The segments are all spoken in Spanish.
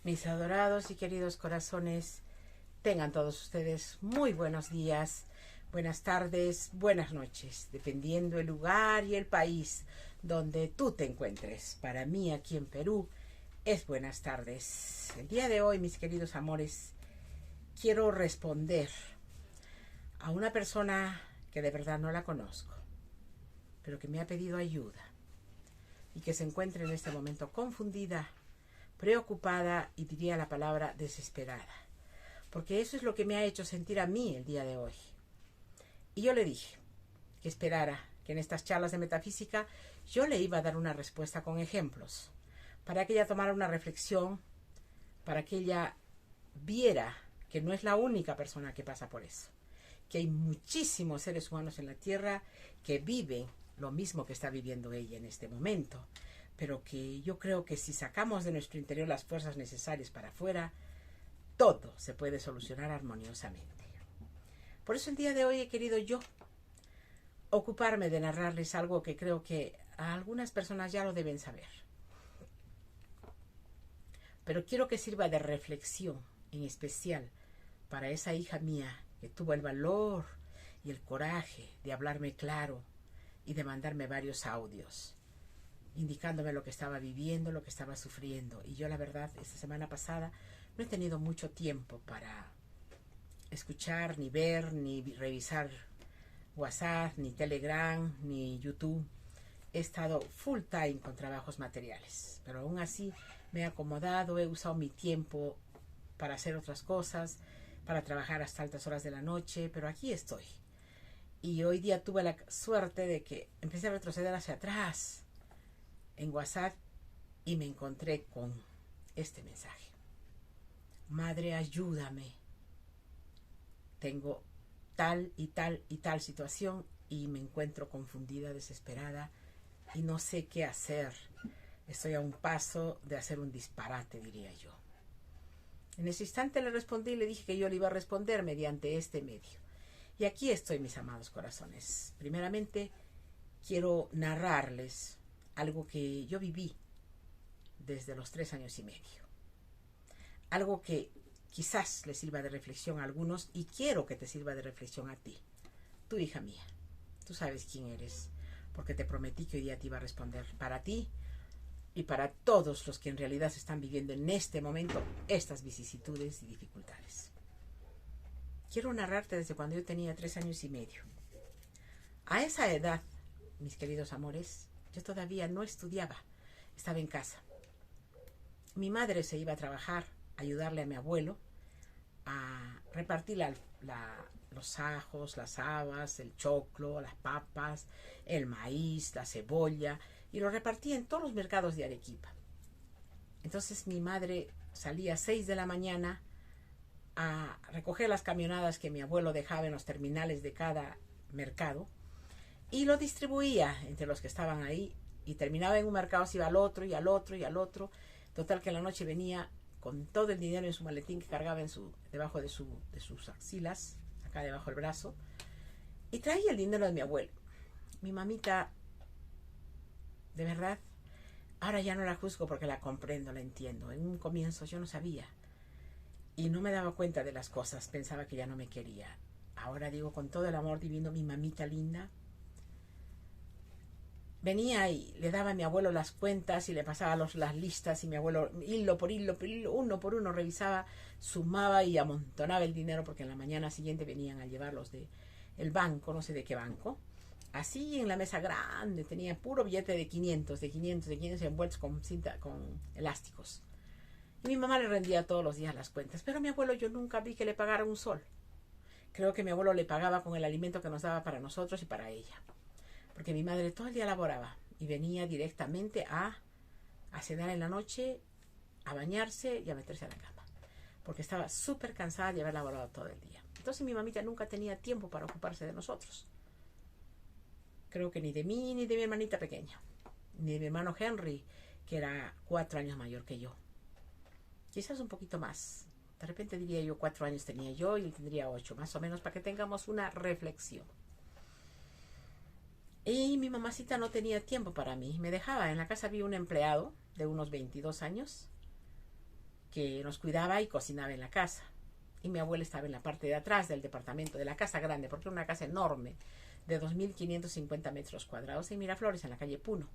Mis adorados y queridos corazones, tengan todos ustedes muy buenos días, buenas tardes, buenas noches, dependiendo el lugar y el país donde tú te encuentres. Para mí aquí en Perú es buenas tardes. El día de hoy, mis queridos amores, quiero responder a una persona que de verdad no la conozco, pero que me ha pedido ayuda y que se encuentra en este momento confundida, preocupada y diría la palabra desesperada, porque eso es lo que me ha hecho sentir a mí el día de hoy. Y yo le dije que esperara, que en estas charlas de metafísica yo le iba a dar una respuesta con ejemplos, para que ella tomara una reflexión, para que ella viera que no es la única persona que pasa por eso, que hay muchísimos seres humanos en la Tierra que viven lo mismo que está viviendo ella en este momento, pero que yo creo que si sacamos de nuestro interior las fuerzas necesarias para afuera, todo se puede solucionar armoniosamente. Por eso el día de hoy he querido yo ocuparme de narrarles algo que creo que a algunas personas ya lo deben saber, pero quiero que sirva de reflexión, en especial para esa hija mía que tuvo el valor y el coraje de hablarme claro y de mandarme varios audios indicándome lo que estaba viviendo, lo que estaba sufriendo. Y yo, la verdad, esta semana pasada no he tenido mucho tiempo para escuchar, ni ver, ni revisar WhatsApp, ni Telegram, ni YouTube. He estado full time con trabajos materiales, pero aún así me he acomodado, he usado mi tiempo para hacer otras cosas, para trabajar hasta altas horas de la noche, pero aquí estoy. Y hoy día tuve la suerte de que empecé a retroceder hacia atrás en WhatsApp y me encontré con este mensaje: madre, ayúdame, tengo tal y tal y tal situación y me encuentro confundida, desesperada y no sé qué hacer. Estoy a un paso de hacer un disparate, diría yo. En ese instante le respondí y le dije que yo le iba a responder mediante este medio. Y aquí estoy, mis amados corazones. Primeramente, quiero narrarles algo que yo viví desde los 3 años y medio. Algo que quizás les sirva de reflexión a algunos y quiero que te sirva de reflexión a ti. Tu hija mía, tú sabes quién eres, porque te prometí que hoy día te iba a responder para ti y para todos los que en realidad se están viviendo en este momento estas vicisitudes y dificultades. Quiero narrarte desde cuando yo tenía 3 años y medio. A esa edad, mis queridos amores, yo todavía no estudiaba, estaba en casa. Mi madre se iba a trabajar, a ayudarle a mi abuelo a repartir los ajos, las habas, el choclo, las papas, el maíz, la cebolla, y lo repartía en todos los mercados de Arequipa. Entonces mi madre salía a 6 de la mañana a recoger las camionadas que mi abuelo dejaba en los terminales de cada mercado y lo distribuía entre los que estaban ahí, y terminaba en un mercado, se iba al otro y al otro y al otro. Total que en la noche venía con todo el dinero en su maletín que cargaba debajo de sus axilas, acá debajo del brazo, y traía el dinero de mi abuelo. Mi mamita, de verdad, ahora ya no la juzgo porque la comprendo, la entiendo. En un comienzo yo no sabía y no me daba cuenta de las cosas, pensaba que ya no me quería. Ahora digo con todo el amor divino, mi mamita linda, venía y le daba a mi abuelo las cuentas y le pasaba las listas, y mi abuelo hilo por hilo, uno por uno revisaba, sumaba y amontonaba el dinero, porque en la mañana siguiente venían a llevarlos del banco, no sé de qué banco. Así en la mesa grande tenía puro billete de 500 envueltos con cinta, con elásticos. Y mi mamá le rendía todos los días las cuentas, pero a mi abuelo yo nunca vi que le pagara un sol. Creo que mi abuelo le pagaba con el alimento que nos daba para nosotros y para ella, porque mi madre todo el día laboraba y venía directamente a cenar en la noche, a bañarse y a meterse a la cama, porque estaba súper cansada de haber laborado todo el día. Entonces mi mamita nunca tenía tiempo para ocuparse de nosotros. Creo que ni de mí ni de mi hermanita pequeña, ni de mi hermano Henry, que era 4 años mayor que yo. Quizás un poquito más. De repente diría yo 4 años tenía yo y él tendría 8, más o menos, para que tengamos una reflexión. Y mi mamacita no tenía tiempo para mí, me dejaba. En la casa había un empleado de unos 22 años que nos cuidaba y cocinaba en la casa. Y mi abuela estaba en la parte de atrás del departamento, de la casa grande, porque era una casa enorme, de 2.550 metros cuadrados en Miraflores, en la calle Puno.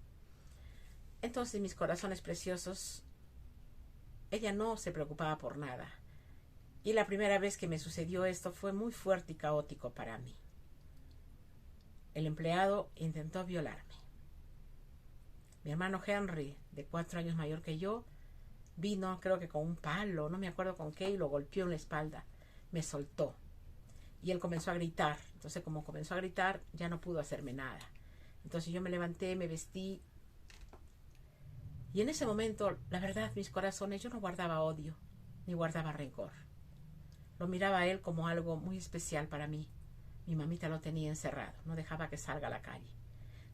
Entonces, mis corazones preciosos, ella no se preocupaba por nada. Y la primera vez que me sucedió esto fue muy fuerte y caótico para mí. El empleado intentó violarme. Mi hermano Henry, de 4 años mayor que yo, vino, creo que con un palo, no me acuerdo con qué, y lo golpeó en la espalda. Me soltó. Y él comenzó a gritar. Entonces, como comenzó a gritar, ya no pudo hacerme nada. Entonces yo me levanté, me vestí. Y en ese momento, la verdad, mis corazones, yo no guardaba odio, ni guardaba rencor. Lo miraba a él como algo muy especial para mí. Mi mamita lo tenía encerrado, no dejaba que salga a la calle.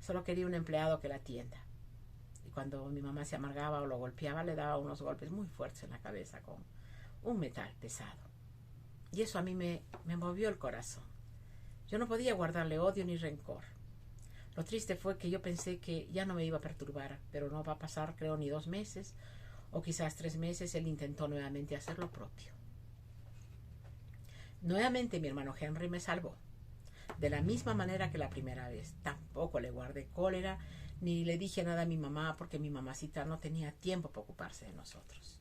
Solo quería un empleado que la atienda. Y cuando mi mamá se amargaba o lo golpeaba, le daba unos golpes muy fuertes en la cabeza con un metal pesado. Y eso a mí me movió el corazón. Yo no podía guardarle odio ni rencor. Lo triste fue que yo pensé que ya no me iba a perturbar, pero no va a pasar, creo, ni 2 meses, o quizás 3 meses, él intentó nuevamente hacer lo propio. Nuevamente mi hermano Henry me salvó. De la misma manera que la primera vez. Tampoco le guardé cólera, ni le dije nada a mi mamá, porque mi mamacita no tenía tiempo para ocuparse de nosotros.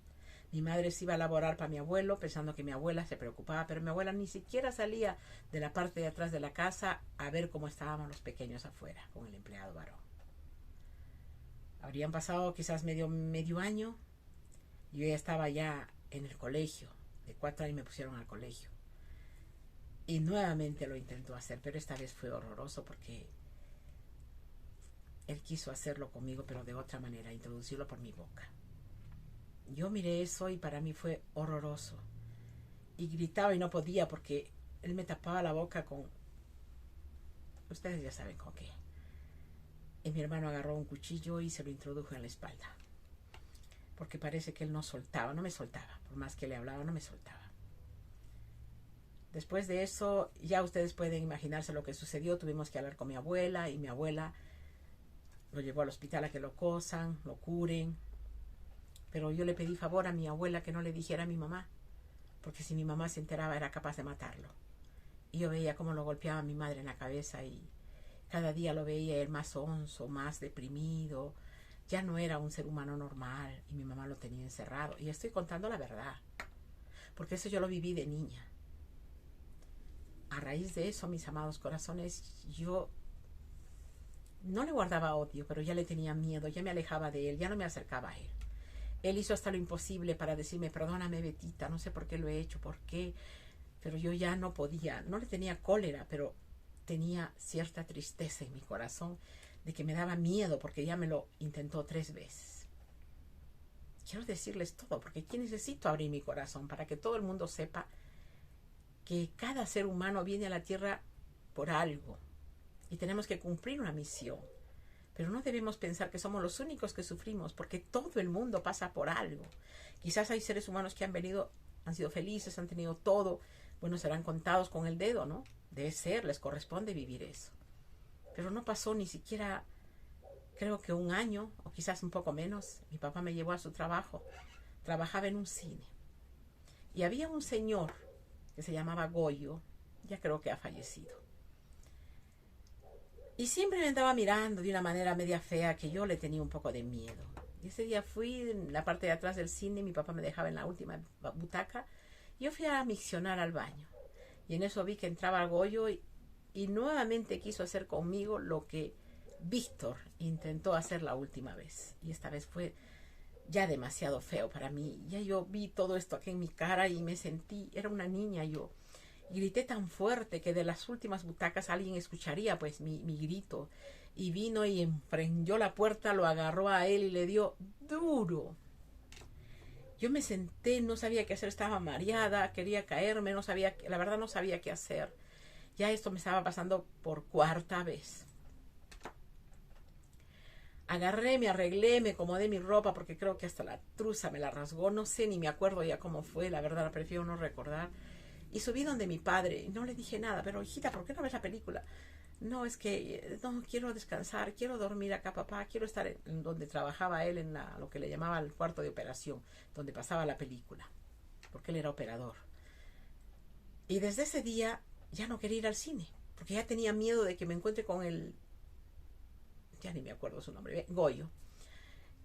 Mi madre se iba a laborar para mi abuelo, pensando que mi abuela se preocupaba, pero mi abuela ni siquiera salía de la parte de atrás de la casa a ver cómo estábamos los pequeños afuera, con el empleado varón. Habrían pasado quizás medio año, y yo ya estaba ya en el colegio. De 4 años me pusieron al colegio. Y nuevamente lo intentó hacer, pero esta vez fue horroroso porque él quiso hacerlo conmigo, pero de otra manera, introducirlo por mi boca. Yo miré eso y para mí fue horroroso. Y gritaba y no podía porque él me tapaba la boca con... Ustedes ya saben con qué. Y mi hermano agarró un cuchillo y se lo introdujo en la espalda. Porque parece que él no me soltaba. Por más que le hablaba, no me soltaba. Después de eso, ya ustedes pueden imaginarse lo que sucedió. Tuvimos que hablar con mi abuela y mi abuela lo llevó al hospital a que lo cosan, lo curen. Pero yo le pedí favor a mi abuela que no le dijera a mi mamá, porque si mi mamá se enteraba era capaz de matarlo. Y yo veía cómo lo golpeaba a mi madre en la cabeza y cada día lo veía él más sonso, más deprimido. Ya no era un ser humano normal y mi mamá lo tenía encerrado. Y estoy contando la verdad, porque eso yo lo viví de niña. A raíz de eso, mis amados corazones, yo no le guardaba odio, pero ya le tenía miedo, ya me alejaba de él, ya no me acercaba a él. Él hizo hasta lo imposible para decirme, perdóname, Betita, no sé por qué lo he hecho, por qué, pero yo ya no podía, no le tenía cólera, pero tenía cierta tristeza en mi corazón de que me daba miedo porque ya me lo intentó 3 veces. Quiero decirles todo, porque aquí necesito abrir mi corazón para que todo el mundo sepa que cada ser humano viene a la tierra por algo y tenemos que cumplir una misión. Pero no debemos pensar que somos los únicos que sufrimos, porque todo el mundo pasa por algo. Quizás hay seres humanos que han venido, han sido felices, han tenido todo. Bueno, serán contados con el dedo, ¿no? Debe ser, les corresponde vivir eso. Pero no pasó ni siquiera, creo que 1 año, o quizás un poco menos. Mi papá me llevó a su trabajo. Trabajaba en un cine. Y había un señor que se llamaba Goyo, ya creo que ha fallecido. Y siempre me andaba mirando de una manera media fea que yo le tenía un poco de miedo. Y ese día fui en la parte de atrás del cine, mi papá me dejaba en la última butaca, y yo fui a miccionar al baño. Y en eso vi que entraba Goyo y nuevamente quiso hacer conmigo lo que Víctor intentó hacer la última vez. Y esta vez fue ya demasiado feo para mí. Ya yo vi todo esto aquí en mi cara y me sentí, era una niña yo. Y grité tan fuerte que de las últimas butacas alguien escucharía pues mi grito. Y vino y emprendió la puerta, lo agarró a él y le dio duro. Yo me senté, no sabía qué hacer, estaba mareada, quería caerme, la verdad no sabía qué hacer. Ya esto me estaba pasando por 4ª vez. Agarré, me arreglé, me acomodé mi ropa porque creo que hasta la truza me la rasgó. No sé, ni me acuerdo ya cómo fue, la verdad, prefiero no recordar. Y subí donde mi padre y no le dije nada. Pero, hijita, ¿por qué no ves la película? no, es que no quiero descansar, quiero dormir acá, papá, quiero estar en donde trabajaba él, en lo que le llamaba el cuarto de operación, donde pasaba la película, porque él era operador. Y desde ese día ya no quería ir al cine, porque ya tenía miedo de que me encuentre con el, ya ni me acuerdo su nombre, Goyo.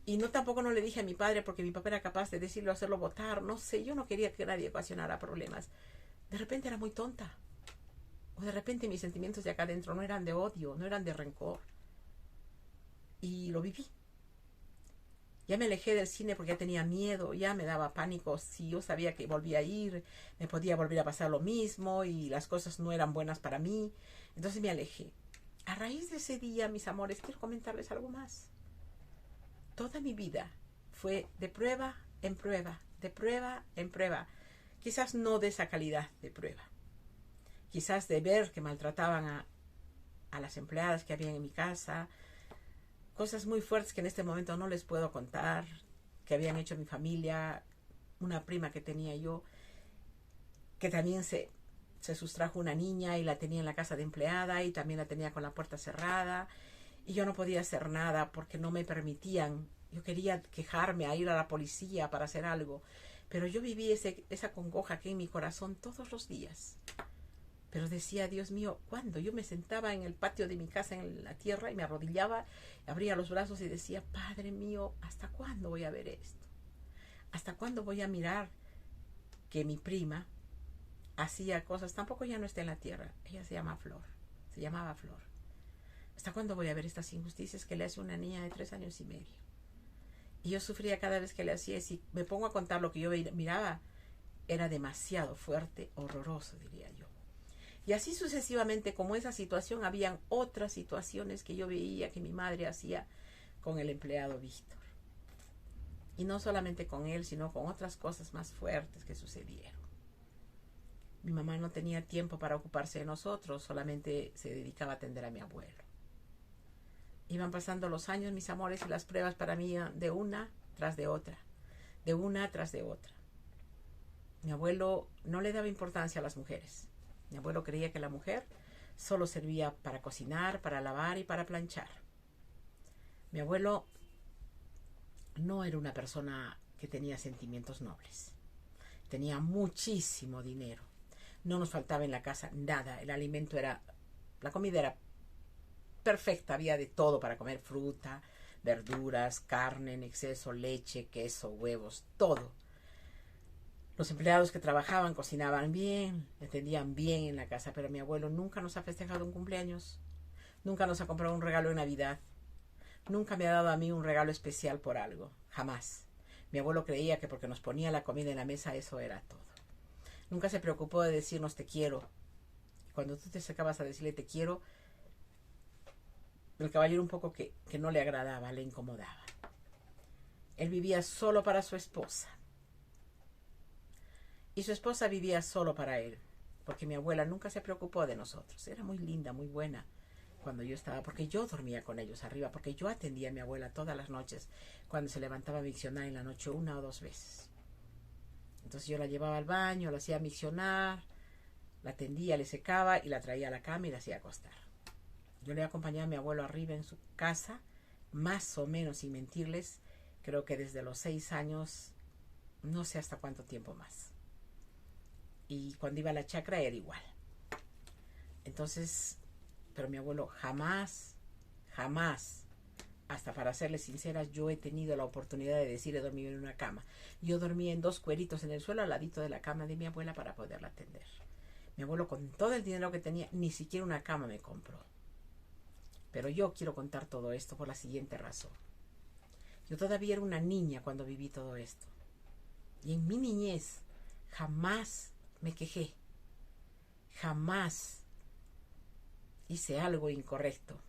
Y no, tampoco no le dije a mi padre, porque mi papá era capaz de decirlo, hacerlo votar, no sé, yo no quería que nadie ocasionara problemas. De repente era muy tonta. O de repente mis sentimientos de acá adentro no eran de odio, no eran de rencor. Y lo viví. Ya me alejé del cine porque ya tenía miedo, ya me daba pánico. Si yo sabía que volvía a ir, me podía volver a pasar lo mismo y las cosas no eran buenas para mí. Entonces me alejé. A raíz de ese día, mis amores, quiero comentarles algo más. Toda mi vida fue de prueba en prueba, de prueba en prueba. Quizás no de esa calidad de prueba. Quizás de ver que maltrataban a las empleadas que habían en mi casa. Cosas muy fuertes que en este momento no les puedo contar, que habían hecho mi familia. Una prima que tenía yo, que también se sustrajo una niña y la tenía en la casa de empleada y también la tenía con la puerta cerrada. Y yo no podía hacer nada porque no me permitían. Yo quería quejarme, a ir a la policía para hacer algo. Pero yo viví esa congoja aquí en mi corazón todos los días. Pero decía, Dios mío, ¿cuándo? Yo me sentaba en el patio de mi casa en la tierra y me arrodillaba, abría los brazos y decía, Padre mío, ¿hasta cuándo voy a ver esto? ¿Hasta cuándo voy a mirar que mi prima hacía cosas? Tampoco ya no está en la tierra. Ella se llamaba Flor. ¿Hasta cuándo voy a ver estas injusticias que le hace una niña de 3 años y medio? Y yo sufría cada vez que le hacía. Si me pongo a contar lo que yo miraba, era demasiado fuerte, horroroso, diría yo. Y así sucesivamente, como esa situación, habían otras situaciones que yo veía que mi madre hacía con el empleado Víctor. Y no solamente con él, sino con otras cosas más fuertes que sucedieron. Mi mamá no tenía tiempo para ocuparse de nosotros, solamente se dedicaba a atender a mi abuelo. Iban pasando los años, mis amores, y las pruebas para mí de una tras de otra, de una tras de otra. Mi abuelo no le daba importancia a las mujeres. Mi abuelo creía que la mujer solo servía para cocinar, para lavar y para planchar. Mi abuelo no era una persona que tenía sentimientos nobles. Tenía muchísimo dinero. No nos faltaba en la casa nada. El alimento era, la comida era perfecta. Había de todo para comer: fruta, verduras, carne en exceso, leche, queso, huevos, todo. Los empleados que trabajaban cocinaban bien, atendían bien en la casa, pero mi abuelo nunca nos ha festejado un cumpleaños, nunca nos ha comprado un regalo de Navidad, nunca me ha dado a mí un regalo especial por algo, jamás. Mi abuelo creía que porque nos ponía la comida en la mesa eso era todo. Nunca se preocupó de decirnos te quiero. Cuando tú te acercabas a decirle te quiero, el caballero un poco que no le agradaba, le incomodaba. Él vivía solo para su esposa. Y su esposa vivía solo para él, porque mi abuela nunca se preocupó de nosotros. Era muy linda, muy buena cuando yo estaba, porque yo dormía con ellos arriba, porque yo atendía a mi abuela todas las noches, cuando se levantaba a miccionar en la noche 1 o 2 veces. Entonces yo la llevaba al baño, la hacía miccionar, la atendía, le secaba y la traía a la cama y la hacía acostar. Yo le acompañaba a mi abuelo arriba en su casa, más o menos, sin mentirles, creo que desde los 6 años, no sé hasta cuánto tiempo más. Y cuando iba a la chacra era igual. Entonces, pero mi abuelo jamás, hasta para serles sinceras, yo he tenido la oportunidad de decirle dormir en una cama. Yo dormía en 2 cueritos en el suelo al ladito de la cama de mi abuela para poderla atender. Mi abuelo, con todo el dinero que tenía, ni siquiera una cama me compró. Pero yo quiero contar todo esto por la siguiente razón. Yo todavía era una niña cuando viví todo esto. Y en mi niñez jamás me quejé. Jamás hice algo incorrecto.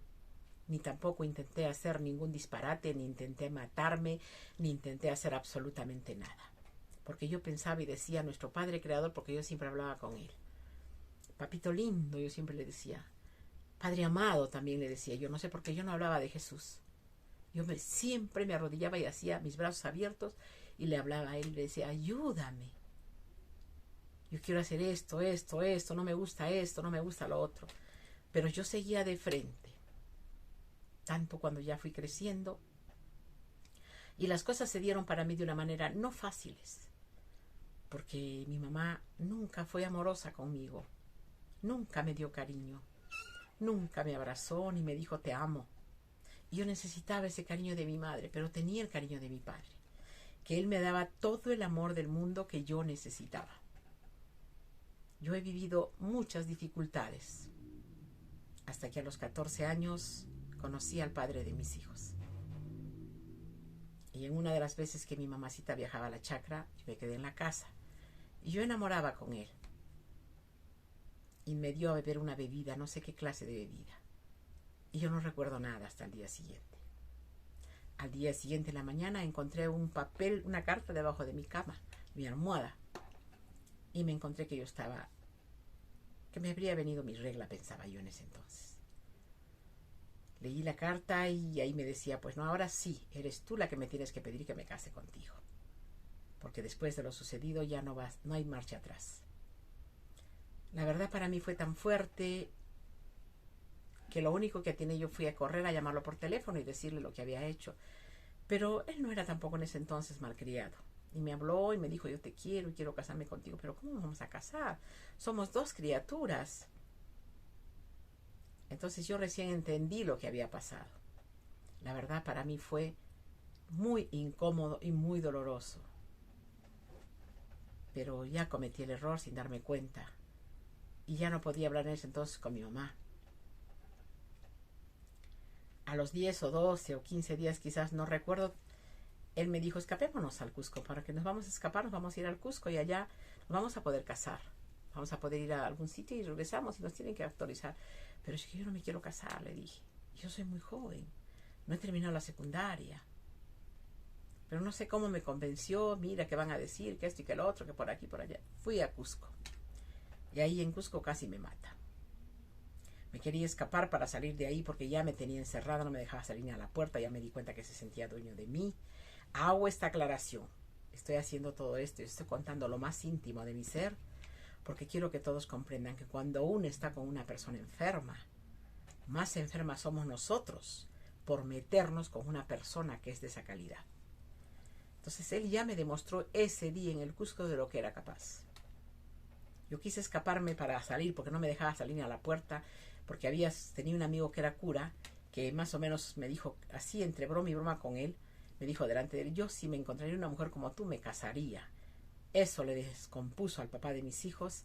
Ni tampoco intenté hacer ningún disparate, ni intenté matarme, ni intenté hacer absolutamente nada. Porque yo pensaba y decía, nuestro Padre Creador, porque yo siempre hablaba con él. Papito lindo, yo siempre le decía. Padre amado, también le decía. Yo no sé por qué yo no hablaba de Jesús. Yo siempre me arrodillaba y hacía mis brazos abiertos y le hablaba a él y le decía, ayúdame. Yo quiero hacer esto, no me gusta esto, no me gusta lo otro. Pero yo seguía de frente, tanto cuando ya fui creciendo. Y las cosas se dieron para mí de una manera no fáciles, porque mi mamá nunca fue amorosa conmigo, nunca me dio cariño, nunca me abrazó ni me dijo te amo. Y yo necesitaba ese cariño de mi madre, pero tenía el cariño de mi padre, que él me daba todo el amor del mundo que yo necesitaba. Yo he vivido muchas dificultades, hasta que a los 14 años conocí al padre de mis hijos. Y en una de las veces que mi mamacita viajaba a la chacra, yo me quedé en la casa. Y yo enamoraba con él. Y me dio a beber una bebida, no sé qué clase de bebida. Y yo no recuerdo nada hasta el día siguiente. Al día siguiente en la mañana encontré un papel, una carta debajo de mi cama, mi almohada. Y me encontré que que me habría venido mi regla, pensaba yo en ese entonces. Leí la carta y ahí me decía, pues no, ahora sí, eres tú la que me tienes que pedir que me case contigo. Porque después de lo sucedido ya no hay marcha atrás. La verdad para mí fue tan fuerte que lo único que atiné yo fui a correr a llamarlo por teléfono y decirle lo que había hecho. Pero él no era tampoco en ese entonces malcriado. Y me habló y me dijo, yo te quiero y quiero casarme contigo. Pero ¿cómo nos vamos a casar? Somos dos criaturas. Entonces yo recién entendí lo que había pasado. La verdad para mí fue muy incómodo y muy doloroso. Pero ya cometí el error sin darme cuenta. Y ya no podía hablar en ese entonces con mi mamá. A los 10 o 12 o 15 días quizás, no recuerdo, él me dijo, escapémonos al Cusco. Para que nos vamos a escapar, nos vamos a ir al Cusco y allá nos vamos a poder casar. Vamos a poder ir a algún sitio y regresamos y nos tienen que autorizar. Pero es que yo no me quiero casar, le dije. Yo soy muy joven. No he terminado la secundaria. Pero no sé cómo me convenció. Mira, que van a decir, que esto y que lo otro, que por aquí, por allá. Fui a Cusco. Y ahí en Cusco casi me mata. Me quería escapar para salir de ahí porque ya me tenía encerrada, no me dejaba salir ni a la puerta. Ya me di cuenta que se sentía dueño de mí. Hago esta aclaración. Estoy haciendo todo esto. Estoy contando lo más íntimo de mi ser. Porque quiero que todos comprendan que cuando uno está con una persona enferma, más enfermas somos nosotros por meternos con una persona que es de esa calidad. Entonces él ya me demostró ese día en el Cusco de lo que era capaz. Yo quise escaparme para salir porque no me dejaba salir ni a la puerta, porque tenía un amigo que era cura, que más o menos me dijo, así entre broma y broma con él, me dijo delante de él, yo si me encontraría una mujer como tú me casaría. Eso le descompuso al papá de mis hijos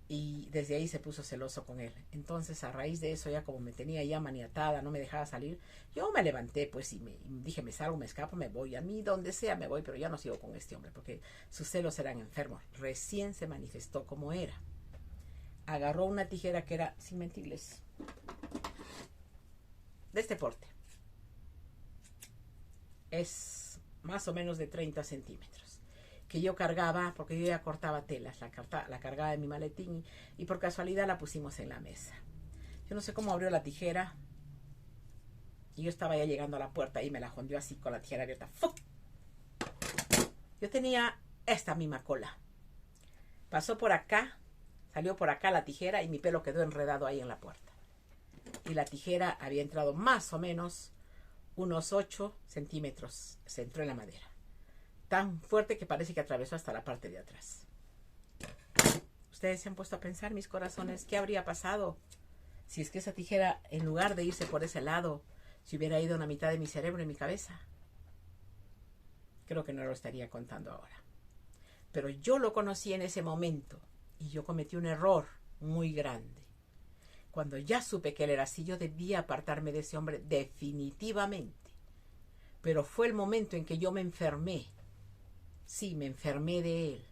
y desde ahí se puso celoso con él. Entonces a raíz de eso, ya como me tenía ya maniatada, no me dejaba salir, yo me levanté pues y dije, me salgo, me escapo, me voy. A mí donde sea me voy, pero ya no sigo con este hombre porque sus celos eran enfermos. Recién se manifestó como era. Agarró una tijera que era, sin mentirles, de este porte. Es más o menos de 30 centímetros. Que yo cargaba, porque yo ya cortaba telas, la cargaba en mi maletín y por casualidad la pusimos en la mesa. Yo no sé cómo abrió la tijera y yo estaba ya llegando a la puerta y me la jondió así con la tijera abierta. ¡Fuc! Yo tenía esta misma cola. Pasó por acá, salió por acá la tijera y mi pelo quedó enredado ahí en la puerta. Y la tijera había entrado más o menos unos 8 centímetros, se entró en la madera. Tan fuerte que parece que atravesó hasta la parte de atrás. Ustedes se han puesto a pensar, mis corazones, ¿qué habría pasado si es que esa tijera, en lugar de irse por ese lado, se hubiera ido a la mitad de mi cerebro y mi cabeza? Creo que no lo estaría contando ahora. Pero yo lo conocí en ese momento y yo cometí un error muy grande. Cuando ya supe que él era así, yo debía apartarme de ese hombre definitivamente. Pero fue el momento en que yo me enfermé. Sí, me enfermé de él,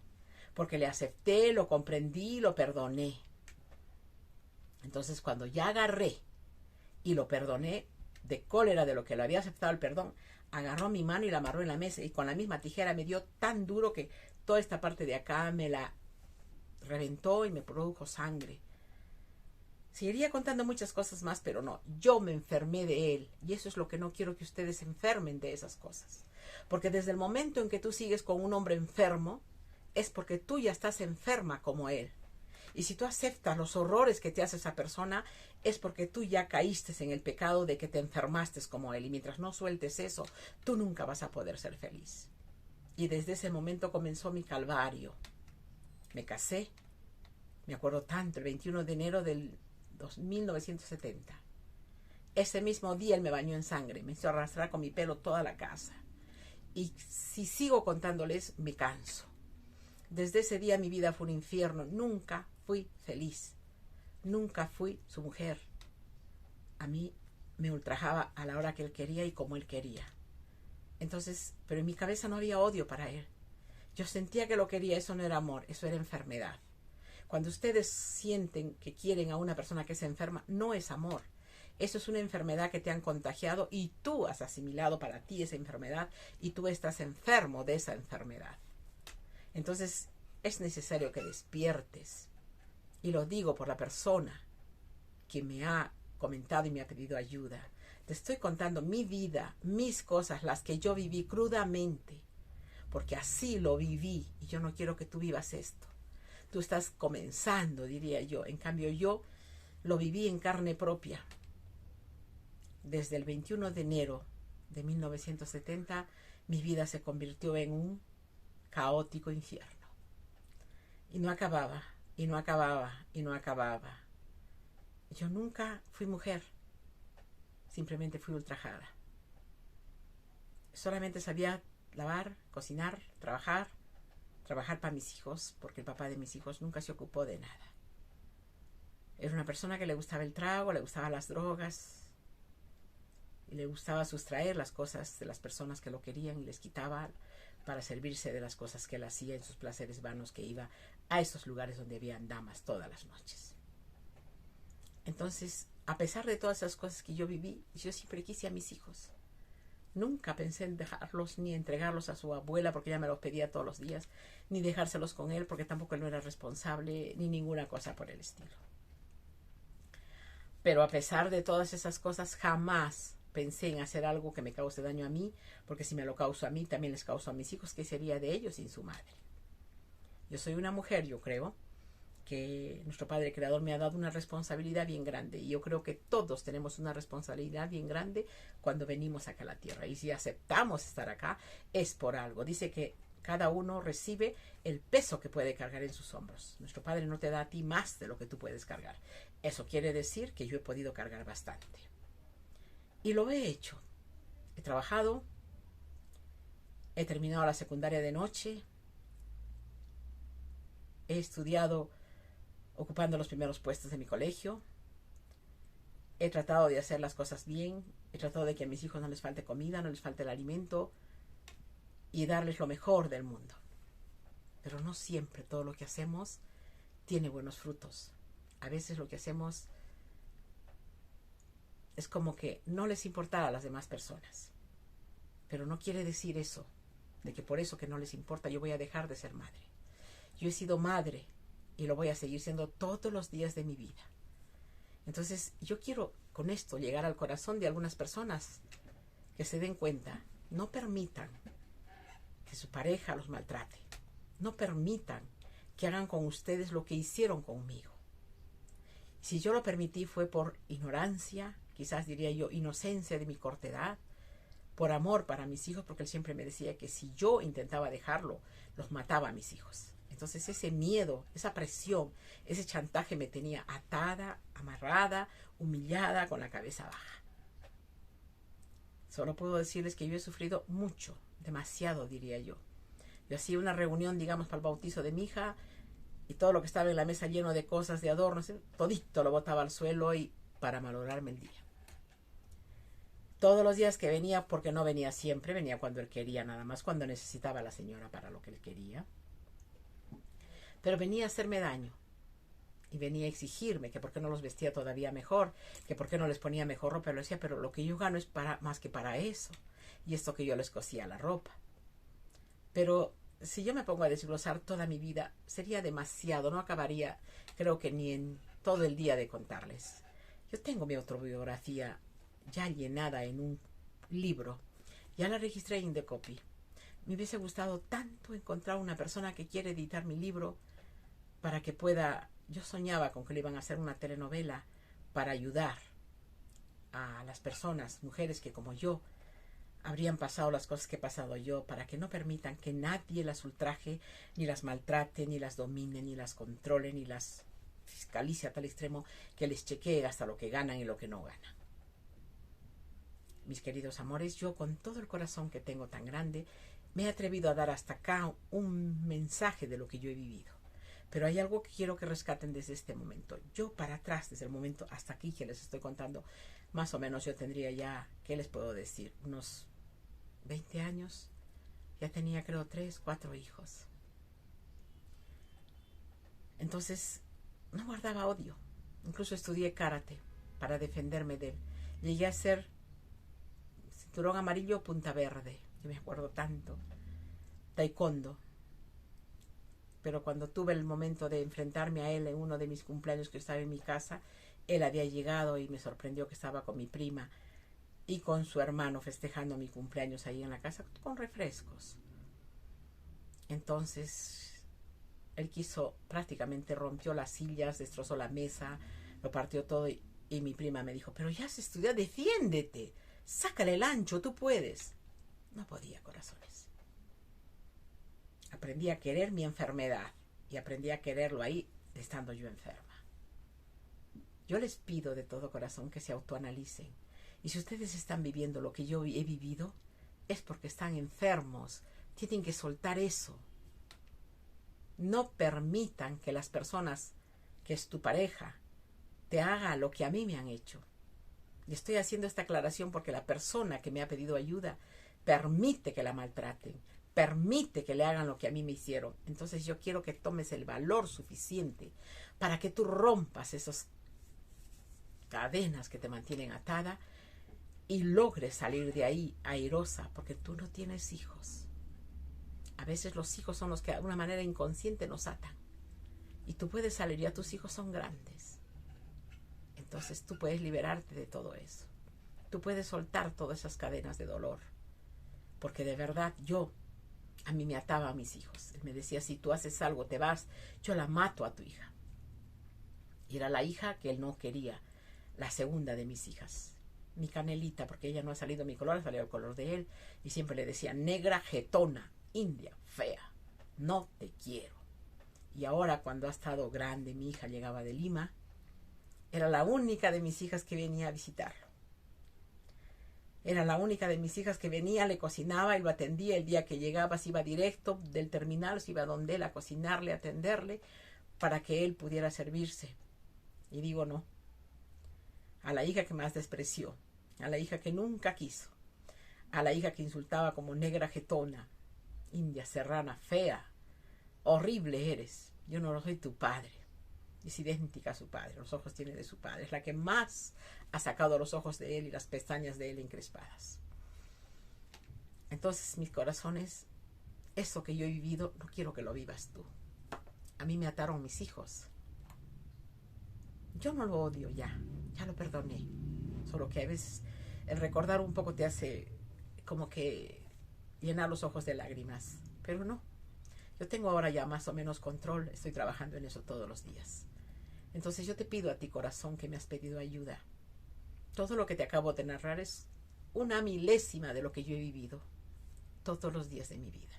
porque le acepté, lo comprendí, lo perdoné. Entonces, cuando ya agarré y lo perdoné, de cólera de lo que le había aceptado el perdón, agarró mi mano y la amarró en la mesa y con la misma tijera me dio tan duro que toda esta parte de acá me la reventó y me produjo sangre. Seguiría contando muchas cosas más, pero no, yo me enfermé de él y eso es lo que no quiero que ustedes se enfermen de esas cosas. Porque desde el momento en que tú sigues con un hombre enfermo, es porque tú ya estás enferma como él. Y si tú aceptas los horrores que te hace esa persona, es porque tú ya caíste en el pecado de que te enfermaste como él. Y mientras no sueltes eso, tú nunca vas a poder ser feliz. Y desde ese momento comenzó mi calvario. Me casé, me acuerdo tanto, el 21 de enero del 1970. Ese mismo día él me bañó en sangre, me hizo arrastrar con mi pelo toda la casa. Y si sigo contándoles, me canso. Desde ese día mi vida fue un infierno. Nunca fui feliz. Nunca fui su mujer. A mí me ultrajaba a la hora que él quería y como él quería. Entonces, pero en mi cabeza no había odio para él. Yo sentía que lo quería, eso no era amor, eso era enfermedad. Cuando ustedes sienten que quieren a una persona que se enferma, no es amor. Eso es una enfermedad que te han contagiado y tú has asimilado para ti esa enfermedad y tú estás enfermo de esa enfermedad. Entonces es necesario que despiertes. Y lo digo por la persona que me ha comentado y me ha pedido ayuda. Te estoy contando mi vida, mis cosas, las que yo viví crudamente. Porque así lo viví y yo no quiero que tú vivas esto. Tú estás comenzando, diría yo. En cambio yo lo viví en carne propia. Desde el 21 de enero de 1970 mi vida se convirtió en un caótico infierno. Y no acababa, y no acababa, y no acababa. Yo nunca fui mujer. Simplemente fui ultrajada. Solamente sabía lavar, cocinar, trabajar para mis hijos, porque el papá de mis hijos nunca se ocupó de nada. Era una persona que le gustaba el trago, le gustaban las drogas, y le gustaba sustraer las cosas de las personas que lo querían y les quitaba para servirse de las cosas que él hacía en sus placeres vanos, que iba a estos lugares donde habían damas todas las noches. Entonces, a pesar de todas esas cosas que yo viví, yo siempre quise a mis hijos. Nunca pensé en dejarlos ni entregarlos a su abuela porque ella me los pedía todos los días, ni dejárselos con él porque tampoco él no era responsable, ni ninguna cosa por el estilo. Pero a pesar de todas esas cosas, jamás pensé en hacer algo que me cause daño a mí, porque si me lo causo a mí, también les causo a mis hijos. ¿Qué sería de ellos sin su madre? Yo soy una mujer, yo creo que nuestro Padre Creador me ha dado una responsabilidad bien grande, y yo creo que todos tenemos una responsabilidad bien grande cuando venimos acá a la tierra, y si aceptamos estar acá es por algo. Dice que cada uno recibe el peso que puede cargar en sus hombros. Nuestro Padre no te da a ti más de lo que tú puedes cargar. Eso quiere decir que yo he podido cargar bastante. Y lo he hecho. He trabajado, he terminado la secundaria de noche, he estudiado ocupando los primeros puestos de mi colegio, he tratado de hacer las cosas bien, he tratado de que a mis hijos no les falte comida, no les falte el alimento y darles lo mejor del mundo. Pero no siempre todo lo que hacemos tiene buenos frutos. A veces lo que hacemos es como que no les importa a las demás personas. Pero no quiere decir eso, de que por eso que no les importa yo voy a dejar de ser madre. Yo he sido madre y lo voy a seguir siendo todos los días de mi vida. Entonces yo quiero con esto llegar al corazón de algunas personas que se den cuenta. No permitan que su pareja los maltrate. No permitan que hagan con ustedes lo que hicieron conmigo. Si yo lo permití fue por ignorancia, quizás diría yo inocencia de mi corta edad, por amor para mis hijos, porque él siempre me decía que si yo intentaba dejarlo, los mataba a mis hijos. Entonces ese miedo, esa presión, ese chantaje me tenía atada, amarrada, humillada, con la cabeza baja. Solo puedo decirles que yo he sufrido mucho, demasiado diría yo. Yo hacía una reunión, digamos, para el bautizo de mi hija, y todo lo que estaba en la mesa lleno de cosas, de adornos, todito lo botaba al suelo y para malograrme el día. Todos los días que venía, porque no venía siempre, venía cuando él quería, nada más cuando necesitaba a la señora para lo que él quería. Pero venía a hacerme daño. Y venía a exigirme que por qué no los vestía todavía mejor, que por qué no les ponía mejor ropa. Pero decía, pero lo que yo gano es más que para eso. Y esto que yo les cosía la ropa. Pero si yo me pongo a desglosar toda mi vida, sería demasiado. No acabaría, creo que ni en todo el día de contarles. Yo tengo mi autobiografía ya llenada en un libro. Ya la registré en The Copy. Me hubiese gustado tanto encontrar una persona que quiere editar mi libro para que pueda yo soñaba con que le iban a hacer una telenovela para ayudar a las personas, mujeres que como yo habrían pasado las cosas que he pasado yo, para que no permitan que nadie las ultraje, ni las maltrate, ni las domine, ni las controle, ni las fiscalice a tal extremo que les chequee hasta lo que ganan y lo que no ganan. Mis queridos amores, yo con todo el corazón que tengo tan grande, me he atrevido a dar hasta acá un mensaje de lo que yo he vivido. Pero hay algo que quiero que rescaten desde este momento. Yo para atrás, desde el momento hasta aquí que les estoy contando, más o menos yo tendría ya, ¿qué les puedo decir? Unos 20 años. Ya tenía creo 3, 4 hijos. Entonces, no guardaba odio. Incluso estudié karate para defenderme de él. Llegué a ser cinturón amarillo, punta verde. Yo me acuerdo tanto. Taekwondo. Pero cuando tuve el momento de enfrentarme a él en uno de mis cumpleaños que estaba en mi casa, él había llegado y me sorprendió que estaba con mi prima y con su hermano festejando mi cumpleaños ahí en la casa con refrescos. Entonces, él prácticamente rompió las sillas, destrozó la mesa, lo partió todo y mi prima me dijo, pero ya has estudiado, defiéndete, sácale el ancho, tú puedes. No podía, corazones. Aprendí a querer mi enfermedad y aprendí a quererlo ahí estando yo enferma. Yo les pido de todo corazón que se autoanalicen. Y si ustedes están viviendo lo que yo he vivido, es porque están enfermos. Tienen que soltar eso. No permitan que las personas, que es tu pareja, te haga lo que a mí me han hecho. Y estoy haciendo esta aclaración porque la persona que me ha pedido ayuda permite que la maltraten, permite que le hagan lo que a mí me hicieron. Entonces yo quiero que tomes el valor suficiente para que tú rompas esas cadenas que te mantienen atada y logres salir de ahí airosa, porque tú no tienes hijos. A veces los hijos son los que de alguna manera inconsciente nos atan. Y tú puedes salir, ya tus hijos son grandes. Entonces tú puedes liberarte de todo eso. Tú puedes soltar todas esas cadenas de dolor. Porque de verdad a mí me ataba a mis hijos. Él me decía, si tú haces algo, te vas, yo la mato a tu hija. Y era la hija que él no quería, la segunda de mis hijas. Mi Canelita, porque ella no ha salido mi color, ha salido el color de él. Y siempre le decía, negra, jetona, india, fea, no te quiero. Y ahora cuando ha estado grande, mi hija llegaba de Lima, era la única de mis hijas que venía a visitarlo. Era la única de mis hijas que venía, le cocinaba y lo atendía. El día que llegaba se iba directo del terminal, se iba donde él a cocinarle, a atenderle, para que él pudiera servirse. Y digo no. A la hija que más despreció, a la hija que nunca quiso, a la hija que insultaba como negra jetona, india, serrana, fea, horrible eres. Yo no soy tu padre. Es idéntica a su padre, los ojos tiene de su padre. Es la que más ha sacado los ojos de él y las pestañas de él encrespadas. Entonces, mis corazones, eso que yo he vivido, no quiero que lo vivas tú. A mí me ataron mis hijos. Yo no lo odio ya lo perdoné. Solo que a veces el recordar un poco te hace como que llenar los ojos de lágrimas. Pero no. Yo tengo ahora ya más o menos control. Estoy trabajando en eso todos los días. Entonces yo te pido a ti, corazón, que me has pedido ayuda. Todo lo que te acabo de narrar es una milésima de lo que yo he vivido todos los días de mi vida.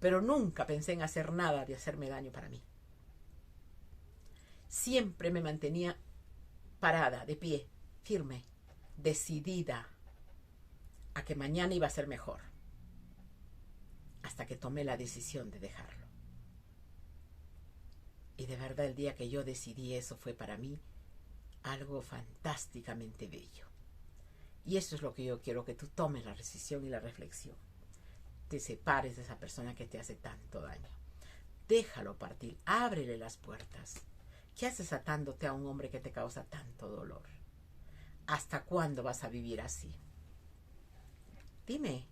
Pero nunca pensé en hacer nada de hacerme daño para mí. Siempre me mantenía parada, de pie, firme, decidida a que mañana iba a ser mejor. Hasta que tomé la decisión de dejarlo. Y de verdad el día que yo decidí eso fue para mí algo fantásticamente bello. Y eso es lo que yo quiero, que tú tomes la decisión y la reflexión. Te separes de esa persona que te hace tanto daño. Déjalo partir, ábrele las puertas. ¿Qué haces atándote a un hombre que te causa tanto dolor? ¿Hasta cuándo vas a vivir así? Dime.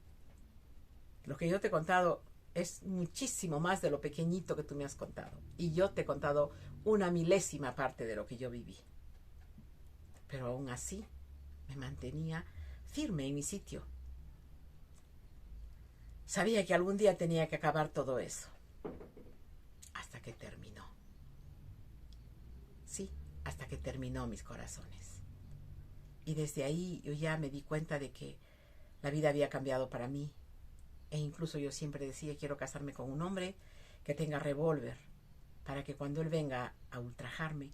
Lo que yo te he contado es muchísimo más de lo pequeñito que tú me has contado. Y yo te he contado una milésima parte de lo que yo viví. Pero aún así me mantenía firme en mi sitio. Sabía que algún día tenía que acabar todo eso. Hasta que terminó. hasta que terminó, mis corazones. Y desde ahí yo ya me di cuenta de que la vida había cambiado para mí. E incluso yo siempre decía, quiero casarme con un hombre que tenga revólver, para que cuando él venga a ultrajarme,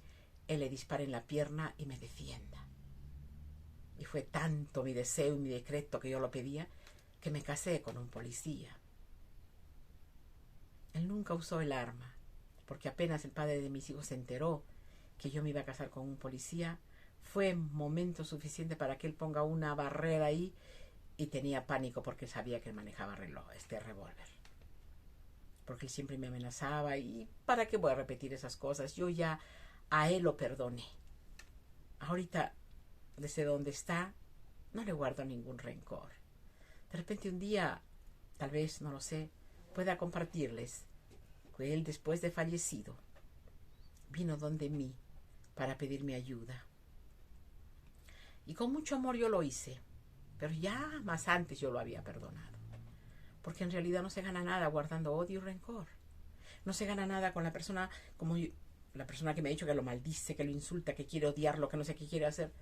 él le dispare en la pierna y me defienda. Y fue tanto mi deseo y mi decreto que yo lo pedía, que me casé con un policía. Él nunca usó el arma, porque apenas el padre de mis hijos se enteró que yo me iba a casar con un policía, fue momento suficiente para que él ponga una barrera ahí, y tenía pánico porque sabía que él manejaba revólver. Porque él siempre me amenazaba y ¿para qué voy a repetir esas cosas? Yo ya a él lo perdoné. Ahorita, desde donde está, no le guardo ningún rencor. De repente un día, tal vez, no lo sé, pueda compartirles que él, después de fallecido, vino donde mí para pedirme ayuda. Y con mucho amor yo lo hice, pero ya más antes yo lo había perdonado. Porque en realidad no se gana nada guardando odio y rencor. No se gana nada con la persona como yo, la persona que me ha dicho que lo maldice, que lo insulta, que quiere odiarlo, que no sé qué quiere hacer.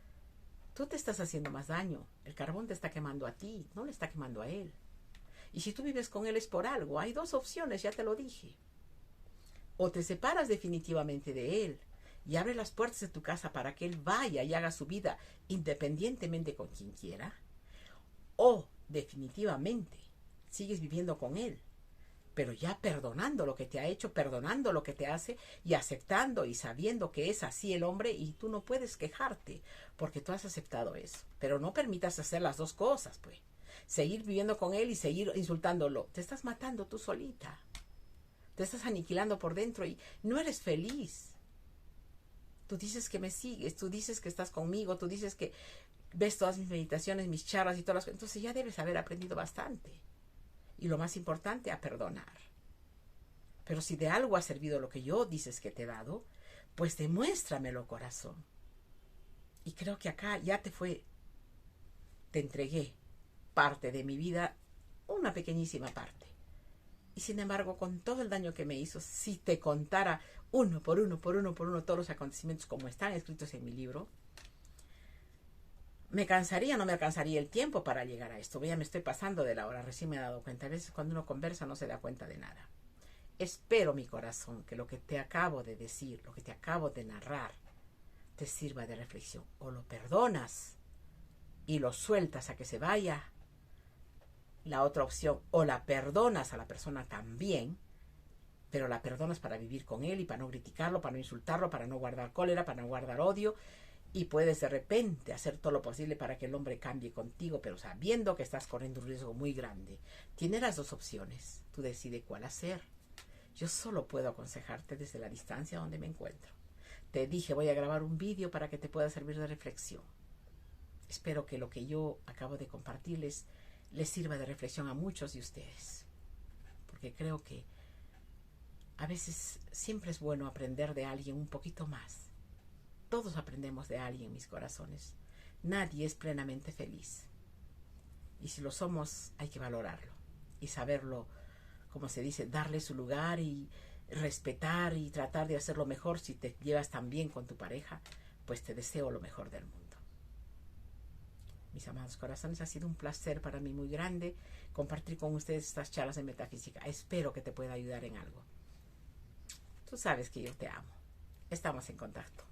Tú te estás haciendo más daño. El carbón te está quemando a ti, no le está quemando a él. Y si tú vives con él es por algo. Hay dos opciones, ya te lo dije. O te separas definitivamente de él y abres las puertas de tu casa para que él vaya y haga su vida independientemente con quien quiera. O definitivamente sigues viviendo con él, pero ya perdonando lo que te ha hecho, perdonando lo que te hace y aceptando y sabiendo que es así el hombre y tú no puedes quejarte porque tú has aceptado eso. Pero no permitas hacer las dos cosas, pues. Seguir viviendo con él y seguir insultándolo. Te estás matando tú solita. Te estás aniquilando por dentro y no eres feliz. Tú dices que me sigues, tú dices que estás conmigo, tú dices que ves todas mis meditaciones, mis charlas y todas las cosas. Entonces ya debes haber aprendido bastante. Y lo más importante, a perdonar. Pero si de algo ha servido lo que yo dices que te he dado, pues demuéstramelo, corazón. Y creo que acá ya te entregué parte de mi vida, una pequeñísima parte. Y sin embargo, con todo el daño que me hizo, si te contara uno por uno todos los acontecimientos como están escritos en mi libro, me cansaría, no me alcanzaría el tiempo para llegar a esto. Ya me estoy pasando de la hora, recién me he dado cuenta. A veces cuando uno conversa no se da cuenta de nada. Espero, mi corazón, que lo que te acabo de decir, lo que te acabo de narrar, te sirva de reflexión. O lo perdonas y lo sueltas a que se vaya. La otra opción, o la perdonas a la persona también, pero la perdonas para vivir con él y para no criticarlo, para no insultarlo, para no guardar cólera, para no guardar odio. Y puedes de repente hacer todo lo posible para que el hombre cambie contigo, pero sabiendo que estás corriendo un riesgo muy grande. Tienes las dos opciones. Tú decides cuál hacer. Yo solo puedo aconsejarte desde la distancia donde me encuentro. Te dije, voy a grabar un vídeo para que te pueda servir de reflexión. Espero que lo que yo acabo de compartirles les sirva de reflexión a muchos de ustedes. Porque creo que a veces siempre es bueno aprender de alguien un poquito más. Todos aprendemos de alguien, mis corazones. Nadie es plenamente feliz. Y si lo somos, hay que valorarlo. Y saberlo, como se dice, darle su lugar y respetar y tratar de hacerlo mejor. Si te llevas tan bien con tu pareja, pues te deseo lo mejor del mundo. Mis amados corazones, ha sido un placer para mí muy grande compartir con ustedes estas charlas de metafísica. Espero que te pueda ayudar en algo. Tú sabes que yo te amo. Estamos en contacto.